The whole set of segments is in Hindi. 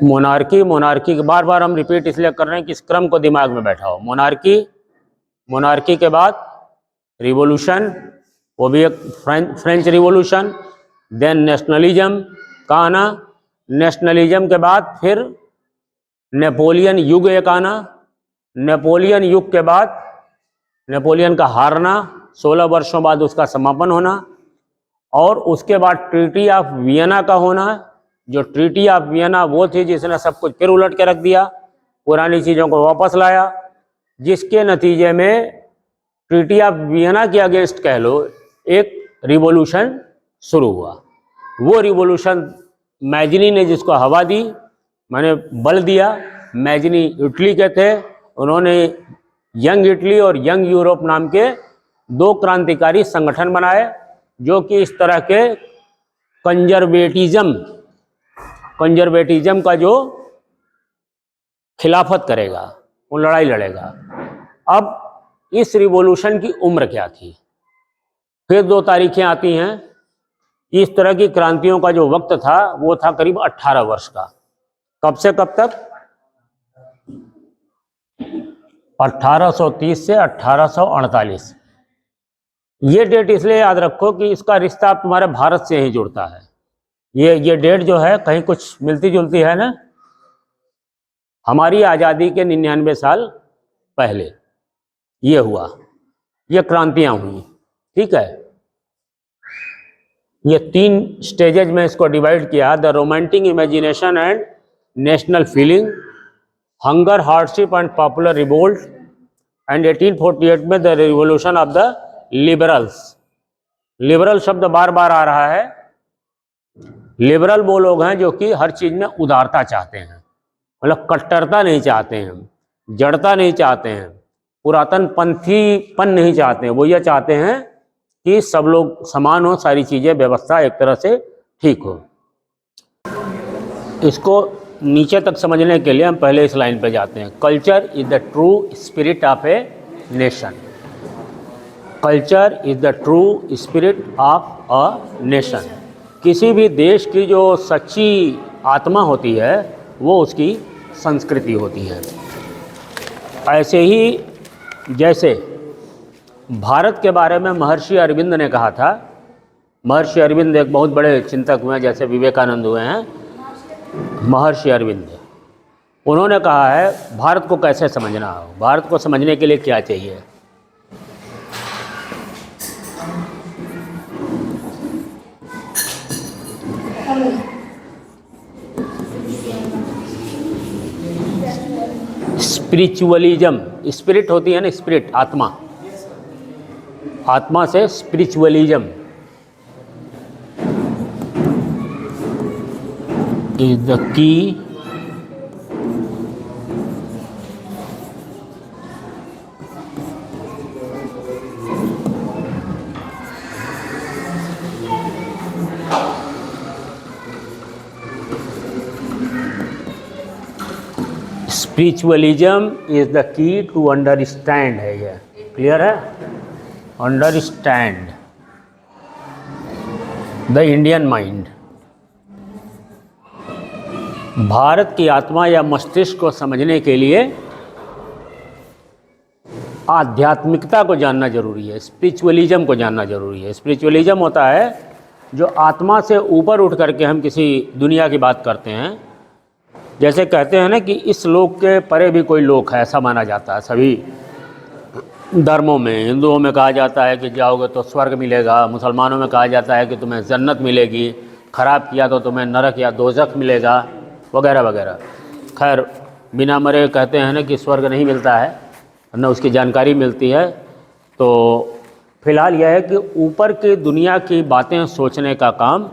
मोनार्की, मोनार्की के बार बार हम रिपीट इसलिए कर रहे हैं कि इस क्रम को दिमाग में बैठाओ। मोनार्की, मोनार्की के बाद रिवॉल्यूशन, वो भी एक फ्रेंच रिवॉल्यूशन। देन नेशनलिज्म का आना, नेशनलिज्म के बाद फिर नेपोलियन युग एक आना, नेपोलियन युग के बाद नेपोलियन का हारना, 16 वर्षों बाद उसका समापन होना, और उसके बाद ट्रीटी ऑफ वियना का होना। जो ट्रीटी ऑफ वियना वो थी जिसने सब कुछ फिर उलट के रख दिया, पुरानी चीज़ों को वापस लाया, जिसके नतीजे में ट्रीटी ऑफ वियना के अगेंस्ट कह लो एक रिवॉल्यूशन शुरू हुआ। वो रिवॉल्यूशन मैजनी ने जिसको हवा दी, मैंने बल दिया। मैजनी इटली के थे, उन्होंने यंग इटली और यंग यूरोप नाम के दो क्रांतिकारी संगठन बनाए जो कि इस तरह के कंजर्वेटिज्म का जो खिलाफत करेगा, वो लड़ाई लड़ेगा। अब इस रिवॉल्यूशन की उम्र क्या थी? फिर दो तारीखें आती हैं। इस तरह की क्रांतियों का जो वक्त था वो था करीब 18 वर्ष का। कब से कब तक? 1830 से 1848। ये डेट इसलिए याद रखो कि इसका रिश्ता तुम्हारे भारत से ही जुड़ता है। ये डेट जो है कहीं कुछ मिलती जुलती है ना। हमारी आज़ादी के 99 साल पहले ये हुआ, ये क्रांतियां हुई। ठीक है, ये 3 स्टेजेज में इसको डिवाइड किया। The romantic imagination and national feeling, hunger, hardship and popular revolt, and 1848 में the revolution of the liberals. Liberal शब्द बार बार आ रहा है। लिबरल वो लोग हैं जो कि हर चीज में उदारता चाहते हैं, मतलब कट्टरता नहीं चाहते हैं, जड़ता नहीं चाहते हैं, पुरातन पंथीपन नहीं चाहते हैं। वो ये चाहते हैं कि सब लोग समान हो, सारी चीजें व्यवस्था एक तरह से ठीक हो। इसको नीचे तक समझने के लिए हम पहले इस लाइन पे जाते हैं। Culture is the true spirit of a nation. Culture is the true spirit of a nation. किसी भी देश की जो सच्ची आत्मा होती है वो उसकी संस्कृति होती है। ऐसे ही जैसे भारत के बारे में महर्षि अरविंद ने कहा था। महर्षि अरविंद एक बहुत बड़े चिंतक हुए हैं, जैसे विवेकानंद हुए हैं। महर्षि अरविंद, उन्होंने कहा है भारत को कैसे समझना हो, भारत को समझने के लिए क्या चाहिए। स्पिरिचुअलिज्म, स्पिरिट होती है ना, स्पिरिट आत्मा, आत्मा से spiritualism is the key spiritualism is the key to understand है। ये क्लियर है? Understand the Indian mind. Bharat की आत्मा या मस्तिष्क को समझने के लिए आध्यात्मिकता को जानना जरूरी है, स्पिरिचुअलिज्म को जानना जरूरी है। स्पिरिचुअलिज्म होता है जो आत्मा से ऊपर उठ करके हम किसी दुनिया की बात करते हैं। जैसे कहते हैं ना कि इस लोक के परे भी कोई लोक है, ऐसा माना जाता है सभी धर्मों में। हिंदुओं में कहा जाता है कि जाओगे तो स्वर्ग मिलेगा, मुसलमानों में कहा जाता है कि तुम्हें जन्नत मिलेगी, खराब किया तो तुम्हें नरक या दोजख मिलेगा, वगैरह वगैरह। खैर, बिना मरे कहते हैं ना कि स्वर्ग नहीं मिलता है, न उसकी जानकारी मिलती है। तो फिलहाल यह है कि ऊपर की दुनिया की बातें सोचने का काम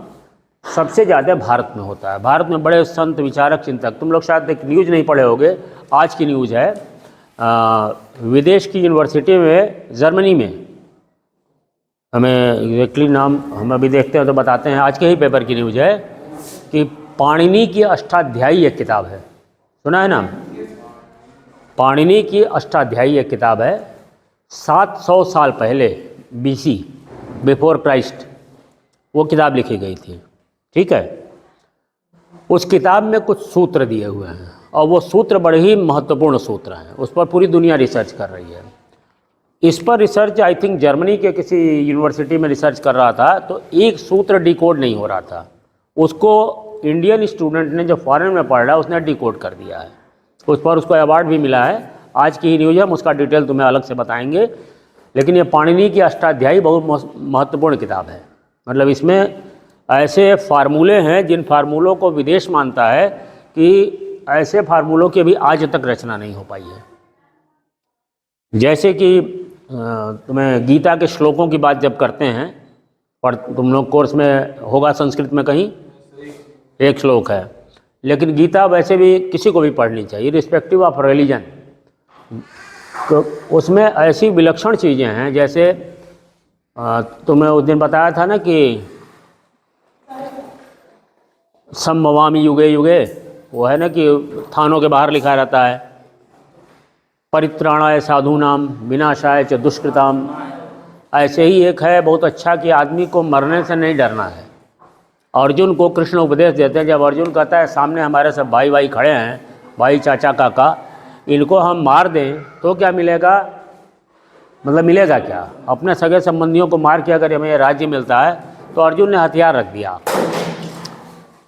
सबसे ज़्यादा भारत में होता है। भारत में बड़े संत, विचारक, चिंतक, तुम लोग शायद एक न्यूज़ नहीं पढ़े होगे, आज की न्यूज़ है। विदेश की यूनिवर्सिटी में, जर्मनी में, हमें एग्जैक्टली नाम हम अभी देखते हैं तो बताते हैं, आज के ही पेपर की न्यूज़ है कि पाणिनि की अष्टाध्यायी एक किताब है, सुना है नाम? पाणिनि की अष्टाध्यायी एक किताब है। 700 साल पहले, BC, बिफोर क्राइस्ट, वो किताब लिखी गई थी। ठीक है, उस किताब में कुछ सूत्र दिए हुए हैं और वो सूत्र बड़े ही महत्वपूर्ण सूत्र हैं, उस पर पूरी दुनिया रिसर्च कर रही है। इस पर रिसर्च आई थिंक जर्मनी के किसी यूनिवर्सिटी में रिसर्च कर रहा था, तो एक सूत्र डिकोड नहीं हो रहा था, उसको इंडियन स्टूडेंट ने जो फॉरेन में पढ़ रहा है उसने डिकोड कर दिया है, उस पर उसको अवार्ड भी मिला है। आज की ही न्यूज़ है, हम उसका डिटेल तुम्हें अलग से बताएंगे। लेकिन ये पाणिनि की अष्टाध्यायी बहुत महत्वपूर्ण किताब है। मतलब इसमें ऐसे फार्मूले हैं जिन फार्मूलों को विदेश मानता है कि ऐसे फार्मूलों की भी आज तक रचना नहीं हो पाई है। जैसे कि तुम्हें गीता के श्लोकों की बात जब करते हैं, पर तुम लोग कोर्स में होगा संस्कृत में कहीं एक श्लोक है, लेकिन गीता वैसे भी किसी को भी पढ़नी चाहिए रिस्पेक्टिव ऑफ रिलीजन। तो उसमें ऐसी विलक्षण चीज़ें हैं, जैसे तुम्हें उस दिन बताया था ना कि संभवामि युगे युगे, वो है ना कि थानों के बाहर लिखा रहता है परित्राणाय साधूनाम विनाशाय च दुष्कृताम। ऐसे ही एक है बहुत अच्छा कि आदमी को मरने से नहीं डरना है। अर्जुन को कृष्ण उपदेश देते हैं, जब अर्जुन कहता है सामने हमारे सब भाई भाई खड़े हैं, भाई चाचा काका, इनको हम मार दें तो क्या मिलेगा, मतलब मिलेगा क्या? अपने सगे संबंधियों को मार के अगर हमें राज्य मिलता है, तो अर्जुन ने हथियार रख दिया।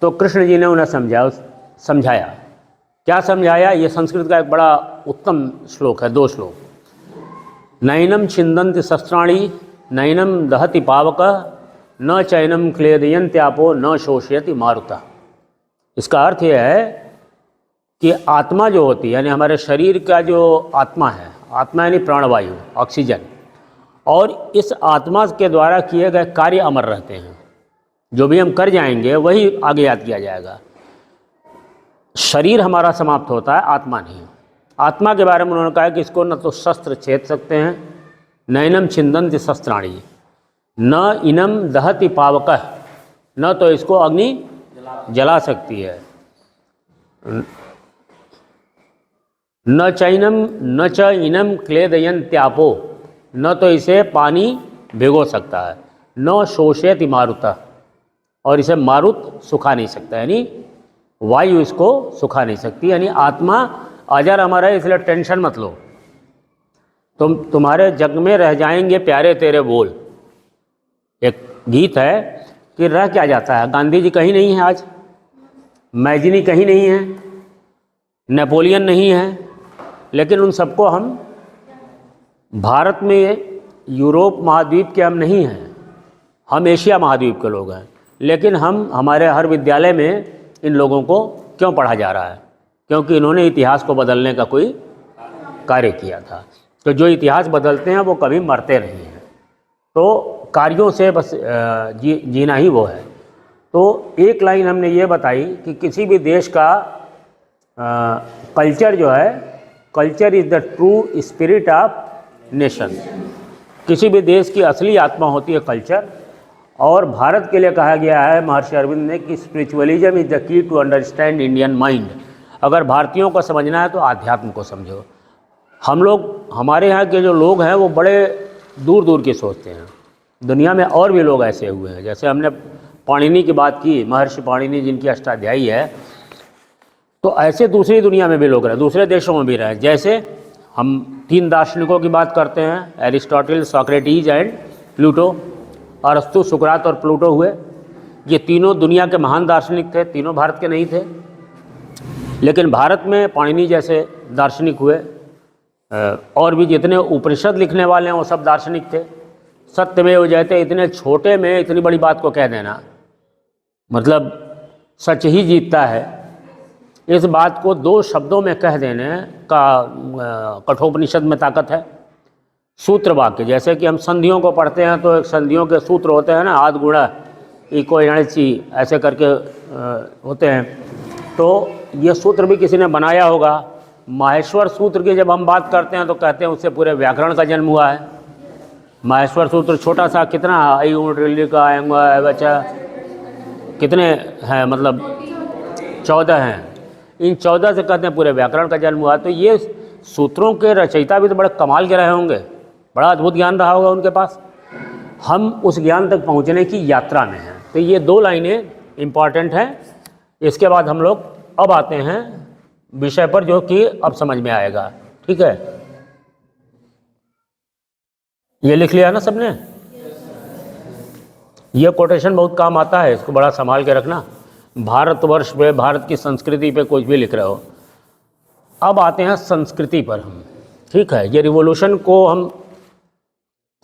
तो कृष्ण जी ने उन्हें समझाया। क्या समझाया? ये संस्कृत का एक बड़ा उत्तम श्लोक है, 2 श्लोक। नैनम छिंदन्ति शस्त्राणि नैनम दहति पावक न चैनम क्लेदयन्त्यापो न शोषयति मारुतः। इसका अर्थ यह है कि आत्मा जो होती है, यानी हमारे शरीर का जो आत्मा है, आत्मा यानी प्राणवायु, ऑक्सीजन, और इस आत्मा के द्वारा किए गए कार्य अमर रहते हैं। जो भी हम कर जाएंगे वही आगे याद किया जाएगा। शरीर हमारा समाप्त होता है, आत्मा नहीं। आत्मा के बारे में उन्होंने कहा कि इसको न तो शस्त्र छेद सकते हैं, नैनम छिंदन्ति शस्त्राणि, न इनम दहति पावकः, न तो इसको अग्नि जला सकती है, न च इनम क्लेदयन्त्यापो, न तो इसे पानी भिगो सकता है, न शोषयति मारुतः, और इसे मारुत सुखा नहीं सकता, यानी वायु इसको सुखा नहीं सकती। यानी आत्मा अजर अमर है, इसलिए टेंशन मत लो, तुम्हारे जग में रह जाएंगे प्यारे तेरे बोल। एक गीत है कि रह क्या जाता है, गांधी जी कहीं नहीं है आज, मैजिनी कहीं नहीं है, नेपोलियन नहीं है, लेकिन उन सबको हम, भारत में यूरोप महाद्वीप के हम नहीं हैं, हम एशिया महाद्वीप के लोग हैं, लेकिन हमारे हर विद्यालय में इन लोगों को क्यों पढ़ा जा रहा है? क्योंकि इन्होंने इतिहास को बदलने का कोई कार्य किया था। तो जो इतिहास बदलते हैं वो कभी मरते नहीं हैं, तो कार्यों से बस जीना ही वो है। तो एक लाइन हमने ये बताई कि किसी भी देश का कल्चर जो है, culture is the true spirit of nation. किसी भी देश की असली आत्मा होती है कल्चर। और भारत के लिए कहा गया है महर्षि अरविंद ने कि spiritualism is the key to understand Indian mind. अगर भारतीयों को समझना है तो आध्यात्म को समझो। हम लोग, हमारे यहाँ के जो लोग हैं वो बड़े दूर दूर की सोचते हैं। दुनिया में और भी लोग ऐसे हुए हैं, जैसे हमने पाणिनि की बात की, महर्षि पाणिनि जिनकी अष्टाध्यायी है, तो ऐसे दूसरी दुनिया में भी लोग रहे, दूसरे देशों में भी रहे। जैसे हम 3 दार्शनिकों की बात करते हैं, एरिस्टोटल, सोक्रेटिस एंड प्लूटो। अरस्तु, सुकरात और प्लूटो हुए। ये तीनों दुनिया के महान दार्शनिक थे, तीनों भारत के नहीं थे, लेकिन भारत में पाणिनि जैसे दार्शनिक हुए। और भी जितने उपनिषद लिखने वाले हैं वो सब दार्शनिक थे। सत्यमेव जयते, इतने छोटे में इतनी बड़ी बात को कह देना, मतलब सच ही जीतता है। इस बात को 2 शब्दों में कह देने का कठोपनिषद में ताकत है। सूत्र वाक्य, जैसे कि हम संधियों को पढ़ते हैं तो एक संधियों के सूत्र होते हैं ना, आद गुणा इको ची, ऐसे करके होते हैं। तो ये सूत्र भी किसी ने बनाया होगा। माहेश्वर सूत्र की जब हम बात करते हैं तो कहते हैं उससे पूरे व्याकरण का जन्म हुआ है। माहेश्वर सूत्र छोटा सा, कितना आई ऊँट का बच्चा, कितने हैं, मतलब 14 हैं। इन 14 से कहते हैं पूरे व्याकरण का जन्म हुआ। तो ये सूत्रों के रचयिता भी तो बड़े कमाल के रहे होंगे, बड़ा अद्भुत ज्ञान रहा होगा उनके पास। हम उस ज्ञान तक पहुंचने की यात्रा में हैं। तो ये 2 लाइनें इम्पॉर्टेंट हैं। इसके बाद हम लोग अब आते हैं विषय पर जो कि अब समझ में आएगा। ठीक है, ये लिख लिया ना सबने? ये कोटेशन बहुत काम आता है, इसको बड़ा संभाल के रखना। भारतवर्ष पे, भारत की संस्कृति पे कुछ भी लिख रहे हो। अब आते हैं संस्कृति पर हम। ठीक है, ये रिवोल्यूशन को हम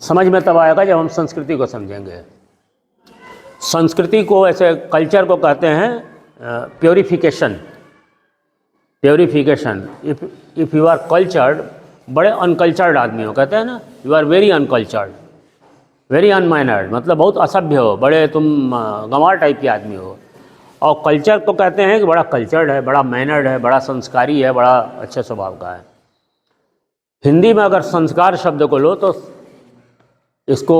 समझ में तब आएगा जब हम संस्कृति को समझेंगे। संस्कृति को, ऐसे कल्चर को कहते हैं purification. Purification, if you are cultured, बड़े अनकल्चर्ड आदमी हो, कहते हैं ना, you are very uncultured, very unmannered, मतलब बहुत असभ्य हो, बड़े तुम गंवार टाइप के आदमी हो। और कल्चर को कहते हैं कि बड़ा कल्चर्ड है, बड़ा मैनर्ड है, बड़ा संस्कारी है, बड़ा अच्छे स्वभाव का है। हिंदी में अगर संस्कार शब्द को लो तो इसको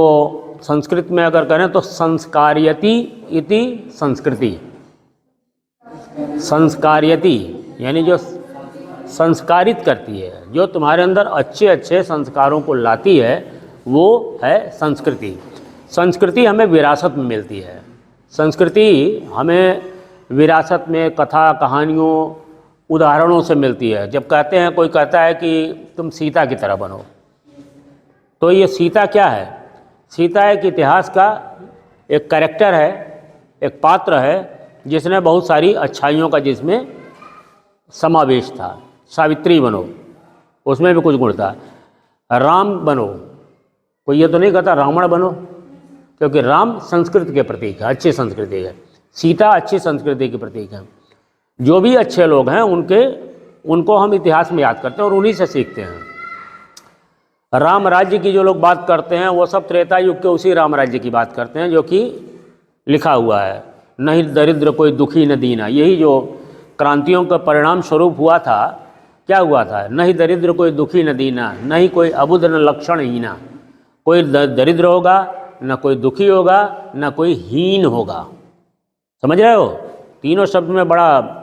संस्कृत में अगर करें तो संस्कार्यति इति संस्कृति। संस्कार्यति यानी जो संस्कारित करती है, जो तुम्हारे अंदर अच्छे अच्छे संस्कारों को लाती है, वो है संस्कृति। संस्कृति हमें विरासत में मिलती है। संस्कृति हमें विरासत में कथा कहानियों उदाहरणों से मिलती है। जब कहते हैं, कोई कहता है कि तुम सीता की तरह बनो, तो ये सीता क्या है? सीता एक इतिहास का एक कैरेक्टर है, एक पात्र है जिसने बहुत सारी अच्छाइयों का जिसमें समावेश था। सावित्री बनो, उसमें भी कुछ गुण था। राम बनो, कोई ये तो नहीं कहता रावण बनो, क्योंकि राम संस्कृति के प्रतीक है, अच्छी संस्कृति है। सीता अच्छी संस्कृति के प्रतीक है। जो भी अच्छे लोग हैं उनको हम इतिहास में याद करते हैं और उन्हीं से सीखते हैं। राम राज्य की जो लोग बात करते हैं वो सब त्रेता युग के उसी राम राज्य की बात करते हैं जो कि लिखा हुआ है, नहीं दरिद्र कोई दुखी न दीना। यही जो क्रांतियों का परिणाम स्वरूप हुआ था, क्या हुआ था? नहीं दरिद्र कोई दुखी न दीना, नहीं कोई अबुध न लक्षण हीना। कोई दरिद्र होगा, न कोई दुखी होगा, न कोई हीन होगा। समझ रहे हो? तीनों शब्द में बड़ा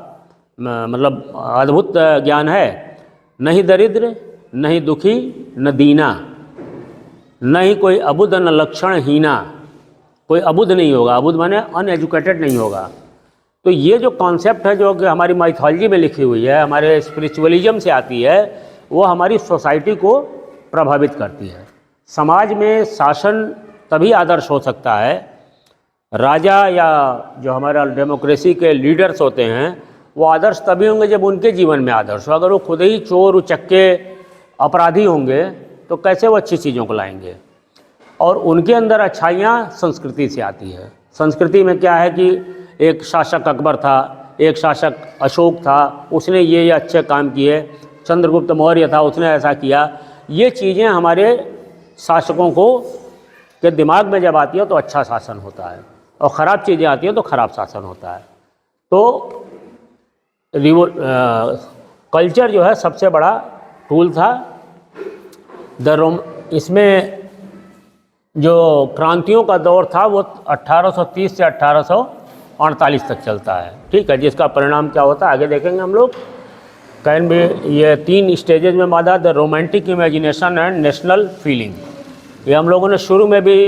मतलब अद्भुत ज्ञान है। नहीं दरिद्र, नहीं दुखी, न दीना, नहीं कोई अबुध न लक्षण हीना। कोई अबुध नहीं होगा, अबुध माने अनएजुकेटेड नहीं होगा। तो ये जो कॉन्सेप्ट है जो कि हमारी माइथोलॉजी में लिखी हुई है, हमारे स्पिरिचुअलिज्म से आती है, वो हमारी सोसाइटी को प्रभावित करती है। समाज में शासन तभी आदर्श हो सकता है, राजा या जो हमारा डेमोक्रेसी के लीडर्स होते हैं वो आदर्श तभी होंगे जब उनके जीवन में आदर्श हो। अगर वो खुद ही चोर उचक्के अपराधी होंगे तो कैसे वो अच्छी चीज़ों को लाएंगे? और उनके अंदर अच्छाइयाँ संस्कृति से आती है। संस्कृति में क्या है कि एक शासक अकबर था, एक शासक अशोक था, उसने ये अच्छे काम किए, चंद्रगुप्त मौर्य था, उसने ऐसा किया। ये चीज़ें हमारे शासकों को के दिमाग में जब आती है तो अच्छा शासन होता है, और ख़राब चीज़ें आती हैं तो ख़राब शासन होता है। तो कल्चर जो है सबसे बड़ा टूल था। इसमें जो क्रांतियों का दौर था वो 1830 से 1848 तक चलता है। ठीक है, जिसका परिणाम क्या होता है आगे देखेंगे हम लोग। कैन भी ये 3 स्टेजेज में बांधा, the romantic imagination and national feeling. ये हम लोगों ने शुरू में भी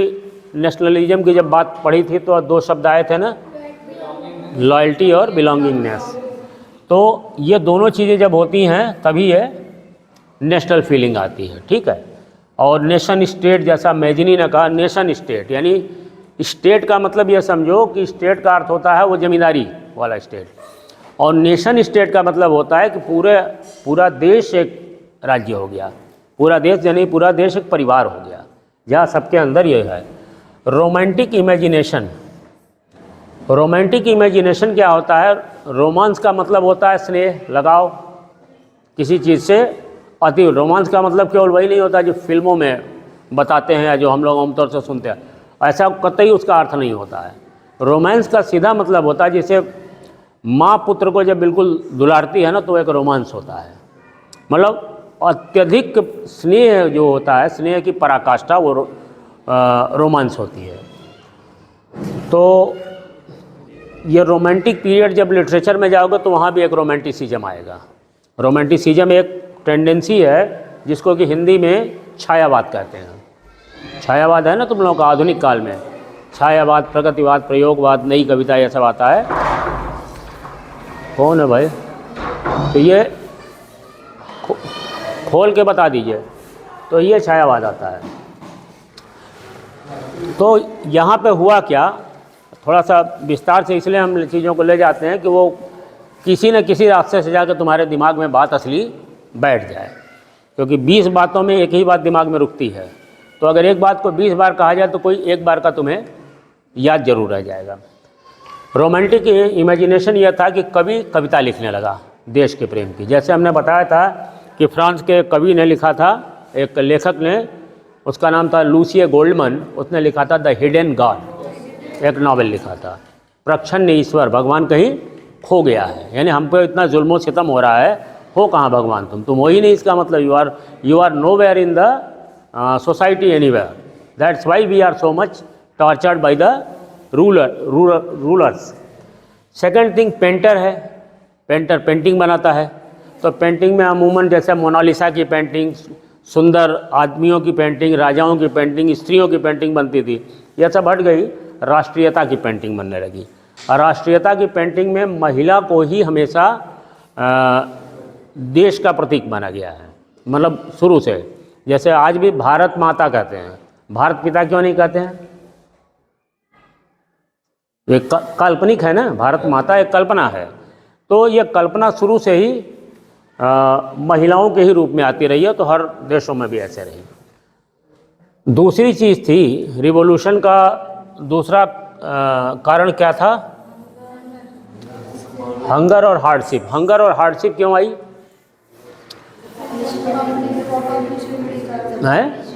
नेशनलिज्म की जब बात पढ़ी थी तो 2 शब्द आए थे ना, लॉयल्टी और बिलोंगिंगनेस। तो ये दोनों चीज़ें जब होती हैं तभी ये नेशनल फीलिंग आती है। ठीक है, और नेशन स्टेट, जैसा मैजिनी ने कहा, नेशन स्टेट यानी स्टेट का मतलब ये समझो कि स्टेट का अर्थ होता है वो जमींदारी वाला स्टेट, और नेशन स्टेट का मतलब होता है कि पूरा देश एक राज्य हो गया। पूरा देश यानी पूरा देश एक परिवार हो गया जहाँ सबके अंदर ये है। रोमांटिक इमेजिनेशन, रोमांटिक इमेजिनेशन क्या होता है? रोमांस का मतलब होता है स्नेह, लगाव किसी चीज़ से। अति रोमांस का मतलब केवल वही नहीं होता जो फिल्मों में बताते हैं या जो हम लोग आमतौर से सुनते हैं, ऐसा कतई उसका अर्थ नहीं होता है। रोमांस का सीधा मतलब होता है जैसे माँ पुत्र को जब बिल्कुल दुलारती है ना तो एक रोमांस होता है। मतलब अत्यधिक स्नेह जो होता है, स्नेह की पराकाष्ठा, वो रोमांस होती है। तो ये रोमांटिक पीरियड जब लिटरेचर में जाओगे तो वहाँ भी एक रोमांटिसिज्म आएगा। रोमांटिसिज्म एक टेंडेंसी है जिसको कि हिंदी में छायावाद कहते हैं। छायावाद है ना तुम लोगों का आधुनिक काल में, छायावाद, प्रगतिवाद, प्रयोगवाद, नई कविता, ये सब आता है। कौन है भाई? तो ये खोल के बता दीजिए। तो ये छायावाद आता है। तो यहाँ पे हुआ क्या, थोड़ा सा विस्तार से इसलिए हम चीज़ों को ले जाते हैं कि वो किसी न किसी रास्ते से जाकर तुम्हारे दिमाग में बात असली बैठ जाए, क्योंकि 20 बातों में एक ही बात दिमाग में रुकती है। तो अगर एक बात को 20 बार कहा जाए तो कोई एक बार का तुम्हें याद जरूर रह जाएगा। रोमांटिक इमेजिनेशन यह था कि कवि कविता लिखने लगा देश के प्रेम की। जैसे हमने बताया था कि फ्रांस के कवि ने लिखा था, एक लेखक ने, उसका नाम था लूसिए गोल्डमन, उसने लिखा था द हिडन गॉड, एक नावल लिखा था, प्रच्छन्न ईश्वर, भगवान कहीं खो गया है। यानी हम पे इतना जुल्म सितम हो रहा है, हो कहाँ भगवान तुम हो ही नहीं। इसका मतलब you are nowhere in the society anywhere, that's why we are so much tortured by the rulers. Second thing, painter है, पेंटर पेंटिंग बनाता है। तो पेंटिंग में अमूमन जैसे मोनालिसा की पेंटिंग, सुंदर आदमियों की पेंटिंग, राजाओं की पेंटिंग, स्त्रियों की पेंटिंग बनती थी। यह सब हट गई, राष्ट्रीयता की पेंटिंग बनने लगी। और राष्ट्रीयता की पेंटिंग में महिला को ही हमेशा देश का प्रतीक माना गया है, मतलब शुरू से। जैसे आज भी भारत माता कहते हैं, भारत पिता क्यों नहीं कहते हैं? ये काल्पनिक है ना, भारत माता एक कल्पना है। तो ये कल्पना शुरू से ही महिलाओं के ही रूप में आती रही है, तो हर देशों में भी ऐसे रही। दूसरी चीज़ थी, रिवॉल्यूशन का दूसरा कारण क्या था? हंगर और हार्डशिप। हंगर और हार्डशिप क्यों आई है?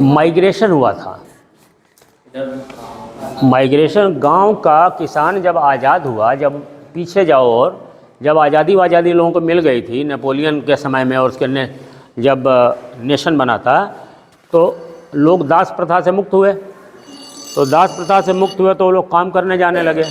माइग्रेशन हुआ था। माइग्रेशन, गांव का किसान जब आज़ाद हुआ, जब पीछे जाओ, और जब आज़ादी लोगों को मिल गई थी नेपोलियन के समय में, और उसके जब नेशन बना था, तो लोग दास प्रथा से मुक्त हुए। तो दास प्रथा से मुक्त हुए तो लोग काम करने जाने लगे।